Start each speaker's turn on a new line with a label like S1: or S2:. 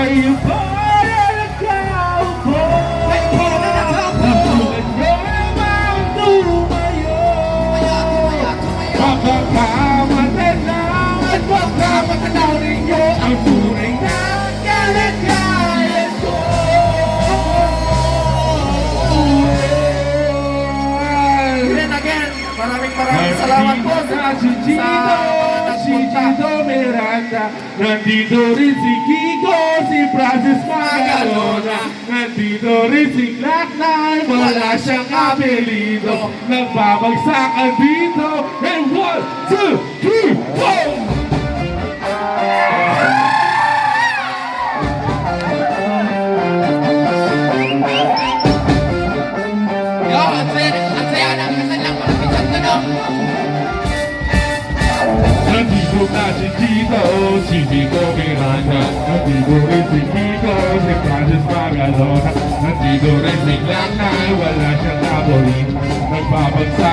S1: Kayo po ay nagkaupo. Natulad nyo namang tumayo. Pagkakamatanaw at pagkamatanaw ninyo ang tunay na kalagayan ko.
S2: Again, maraming salamat po sa
S1: Si Gino Miranda, nandito rin si Kiko, si Francis Magalona, nandito rin si Glock-9, wala siyang apelido, nagbabagsakan dito, and 1, 2, 3, 4! Nandito na si Gino, si Vico Miranda, nandito rin si Kiko, si Francis Magalona, nandito rin si Glock-9, wala siyang apelido, nagbabagsakan